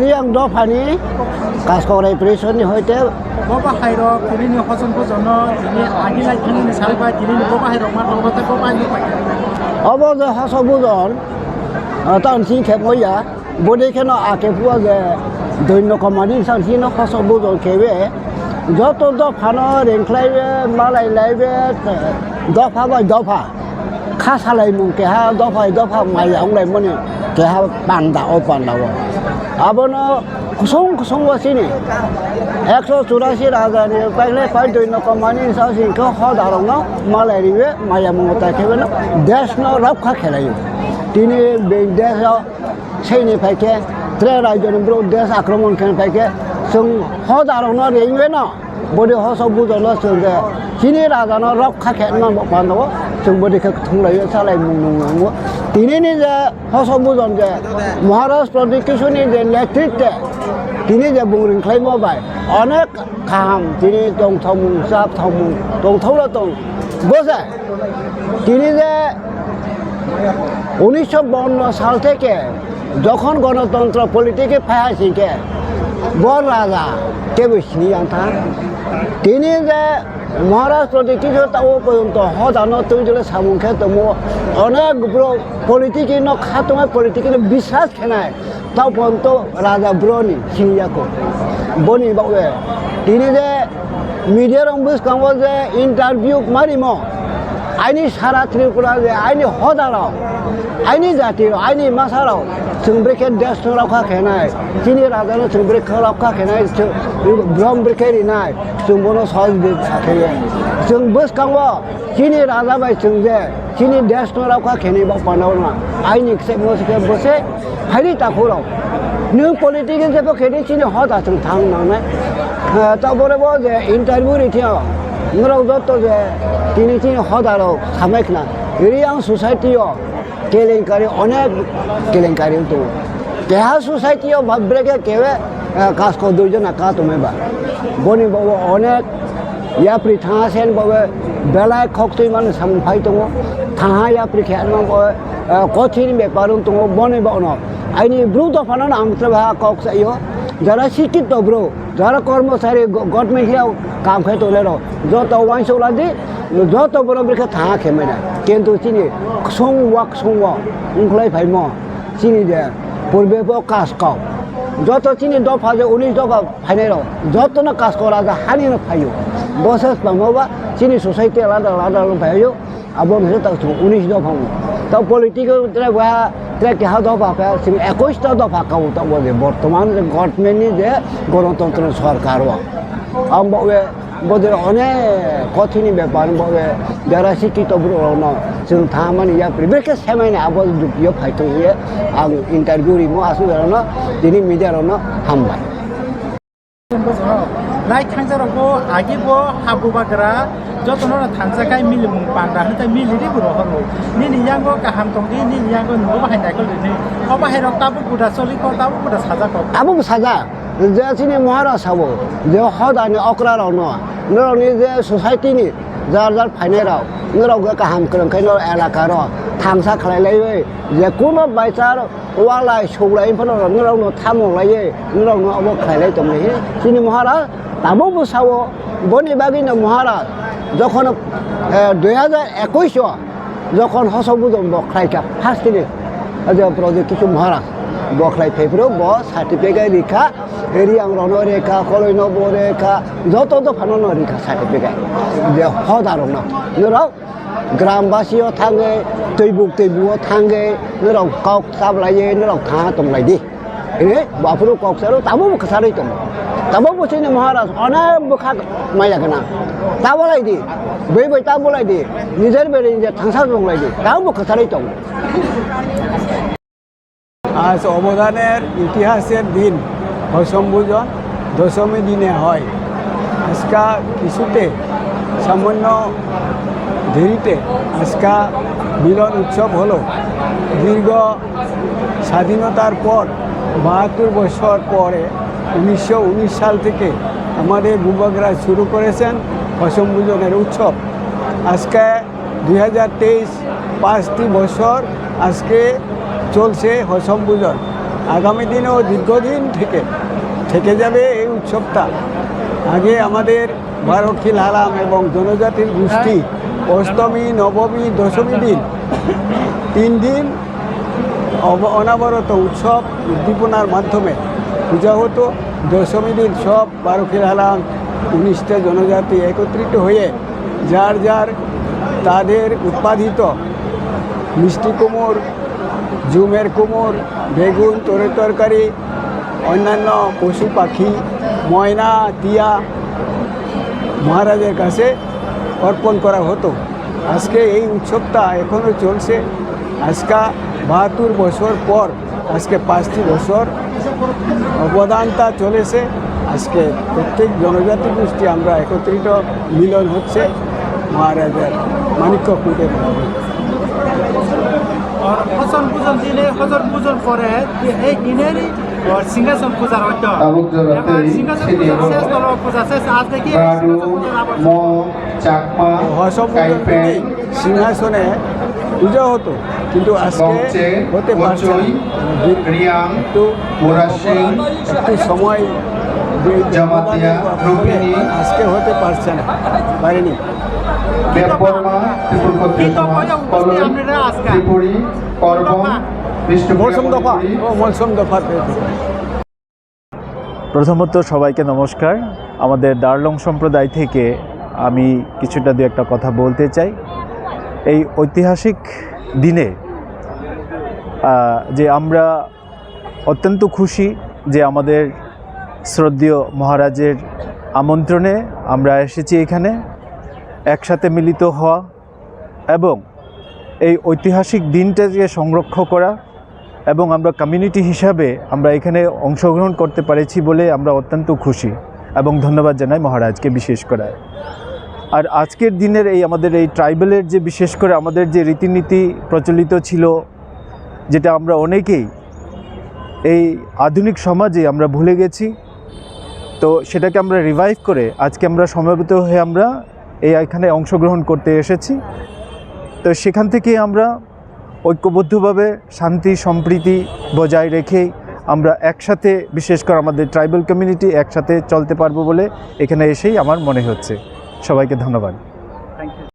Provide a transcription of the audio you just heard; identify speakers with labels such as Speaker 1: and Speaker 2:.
Speaker 1: riang do phani kas ko repression ni hoite
Speaker 2: Boba Hairo, Kirini Hosan Pozono, Agila Kini Salva, Kirini Boba Hairo, Mata Boba.
Speaker 1: obo je haso buzon tan si khe moya bode kheno ake puwa je doino komani san si no haso buzon khebe joto do phano renklai malai laibe do pha ba do pha kha salai mung ke ha do pha mai ong lai moni ke ha panda o panda wa abono kusong wa sini 184 রাজধানী পাইলে পাই দৈন্য কমানি সাসি ক হদারং ন মালারিবে মায়া মমতা খেবে না দেশ ন রক্ষা খেলাই তিনি দেশ সেইনি ফাইকে ত্রে রাজ্যনি ব্রো দেশ আক্রমণ খেন ফাইকে जों হদারং ন রেইবে না বডি হস বুজল সঙ্গে তিনি রাজা ন রক্ষা খেন ন পান্দাব जों বডিকে থংলাই সালাই মুং তিনি যে হস বুজন যে মহারাষ্ট্র প্রতিকিশনি যে নেতৃত্বে তিনি যে বুংরিং খাইমাবাই অনেক কাম তিনি দংথামুং জাবথামুং দংথাवला दं বোঝে তিনি যে 1952 সাল থেকে যখন গণতন্ত্র পলিটিকে ফায়াসিকে বড় রাজা কেবল সিনিয়ান্তা তিনি যে মহারাষ্ট্র কিছু তাও পর্যন্ত হদানো তৈরি সামুখে তমো অনেক পলিটিকি ন খাতমে পলিটিকি বিশ্বাস খেনায় তাও পর্যন্ত রাজা ব্রনি সিনিয়াকো বনি বাউে তিনি যে মিডিয়ার বুঝকাঙ্গো যে ইন্টারভিউ মারিম আইনি সারা ত্রিপুরা যে আইনি হদারাव आइनि जाति आइनि मासाराव जों ब्रेके देश रखा खेनाय चिनि राजानो जों ब्रेके रखा खेनाय ब्रह्म ब्रेके रिनाय जों बनो सहज साखेयो जों बसकांगो चिनि राजा बाय जों जे चिनि देश रखा खेनाय बा पानावना आइनि से मोसके बसे हारि ताखुराव नों पलिटिकल जेबो खेदि चिनि हदा जों थांनानै ताबरे बो जे इन्टारभिउ रिथिया नराव जत जे चिनि चिनि हदाराव सामेखना रियां सोसाइटियाव केलेंकारी अनेक केलेंकारी तो केहा सोसाइटी ब्रेके केवे कास को दुइजना का तुम्हें बनी बाबू अनेक याप्री थाहा सेन बाबू बेलाय खक्तुई मान सामफाई दङ थाहा याप्री खेन कथिन बेपार दङ बनी बाउनो आइनि ब्रु दफाना आमत्रभा कक जायो যারা শিক্ষিত ব্রো যারা কর্মচারী গভর্নমেন্ট হিয়াও কাম খাই তোলে যত ওয়াইসলা দি যত বড় ব্রেকে থাকা খেমে না কিন্তু চিনি সংওয়া উংখলাই ফাইম চিনি যে পূর্বে কাজ কাও যত চিনি দফা যে 19 দফা ফাইনাই যত না কাজ করা যায় হানি না ফাইও বসেস পামবা চিনি সোসাইটি আলাদা আলাদা ফাইও আবন হয়ে তাও 19 দফা তাও পলিটিক্যাল বা কে হা দফা পায় 21টা দফা কাও তাও বলে বর্তমান যে গভর্নমেন্টনি যে গণতন্ত্র সরকার আমবে বদে অনেক কঠিন ব্যাপার বলে যারা শিক্ষিত ব্রোনো जों थामानि या प्रिबेके सेमायना आबो दुबियो फाइतो ये आं इंटरभिउ रिमो आसु जानो दिनि मिडियानो हामबाय
Speaker 2: लाइ थांजारावबो आगिबो हाबुबाग्रा जतनो थांजाखाय मिलिमुं पांदा हते मिलिरि बरहरो निनि यांगो गाहाम तंगि निनि यांगो नुबो बाहायनायखौ लिरनि अ बाहेराव ताबु गुदा सलिखौ ताबु गुदा साजाखौ
Speaker 1: आबो साजा जे चिनि महाराष्ट्रआव जे हदानि अक्रारावनो नरनि जे सोसाइटिनि जार फाइनाराव नराव गाहाम खोलंखायनो एलाकार थांसा खालायलायै जे कुनो बायचार वालाय सौलायफोर नरावनो थामलायै नरावनो अब खालायलाय दंलै चिनि महाराज ताबो बसावो बनि बागिनो महाराज যখন 2021 যখন হসবুজন বখলাইকা ফার্স্ট দিনে যে প্রজেক্ট কিছু মহারাজ বখলাই ফেব্রুয়ারি ব সার্টিফিকেট রেখা এরিয়াং রন রেখা কলইন ব রেখা যত তো ফানো রেখা সার্টিফিকেট যে হদারং না নরাव গ্রামবাসীও थाङो दैबुआव थाङो नराव काव साबलायो नराव थाङा दंलायदि बाफुर कक्साराव ताबो बखासारै दं ताबो बसिनि महाराज अनेक बखा माया गोनां ताबलायदि बै ताबलायदि निजेर बेरे निजे थांसा दंलायदि ताबो बखासारै दं
Speaker 3: আজ অবদানের ইতিহাসের দিন অসম্ভুজন দশমী দিনে হয় আজকা কিছুতে সামান্য দেরিতে আজকা মিলন উৎসব হলো দীর্ঘ স্বাধীনতার পর 72 বছর পরে 1919 সাল থেকে আমাদের বুবাগরা শুরু করেছেন অসম্ভুজনের উৎসব আজকে 2023 5টি বছর আজকে চলছে অসম্ভুজন আগামী দিনেও দীর্ঘদিন থেকে যাবে এই উৎসবটা। আগে আমাদের বারোখিল হালাম এবং জনজাতির গোষ্ঠী অষ্টমী, নবমী, দশমী দিন 3 দিন অনবরত উৎসব উদ্দীপনার মাধ্যমে পূজা হতো। দশমী দিন সব বারোখিল হালাম 19টা জনজাতি একত্রিত হয়ে যার যার তাদের উৎপাদিত মিষ্টি কুমড়, ঝুমের কুমড়, বেগুন, তরকারি, অন্যান্য পশু পাখি, ময়না, টিয়া মহারাজের কাছে অর্পণ করা হতো। আজকে এই উৎসবটা এখনও চলছে। আজকে 72 বছর পর আজকে 5টি বছর অবদানটা চলেছে। আজকে প্রত্যেক জনজাতি গোষ্ঠী আমরা একত্রিত মিলন হচ্ছে মহারাজের মানিক্যকুটের মধ্যে।
Speaker 2: আর হজন পূজন দিলে হজন পূজন করে এই দিনেরই সিংহাসন পূজা হইতো। এবার সিংহাসন পূজা শেষ হলো, পূজা শেষ। আজ দেখি
Speaker 3: সিংহাসনে পূজা হতো, কিন্তু আজকে হতে পারছে না। একটু সময় আজকে হতে পারছে না, পারেনি। মৌসুম দফা
Speaker 4: প্রথমত সবাইকে নমস্কার। আমাদের দার্লং সম্প্রদায় থেকে আমি কিছুটা দু একটা কথা বলতে চাই। এই ঐতিহাসিক দিনে যে আমরা অত্যন্ত খুশি যে আমাদের শ্রদ্ধেয় মহারাজের আমন্ত্রণে আমরা এসেছি এখানে একসাথে মিলিত হওয়া এবং এই ঐতিহাসিক দিনটাকে সংরক্ষণ করা, এবং আমরা কমিউনিটি হিসাবে আমরা এখানে অংশগ্রহণ করতে পেরেছি বলে আমরা অত্যন্ত খুশি এবং ধন্যবাদ জানাই মহারাজকে বিশেষ করে। আর আজকের দিনের এই আমাদের এই ট্রাইবেলের যে বিশেষ করে আমাদের যে রীতিনীতি প্রচলিত ছিল, যেটা আমরা অনেকেই এই আধুনিক সমাজে আমরা ভুলে গেছি, তো সেটাকে আমরা রিভাইভ করে আজকে আমরা সমবেত হয়ে আমরা এখানে অংশগ্রহণ করতে এসেছি। তো সেখান থেকে আমরা ঐক্যবদ্ধভাবে শান্তি সম্প্রীতি বজায় রেখে আমরা একসাথে, বিশেষ করে আমাদের ট্রাইবাল কমিউনিটি একসাথে চলতে পারবো বলে এখানে এসেই আমার মনে হচ্ছে। সবাইকে ধন্যবাদ।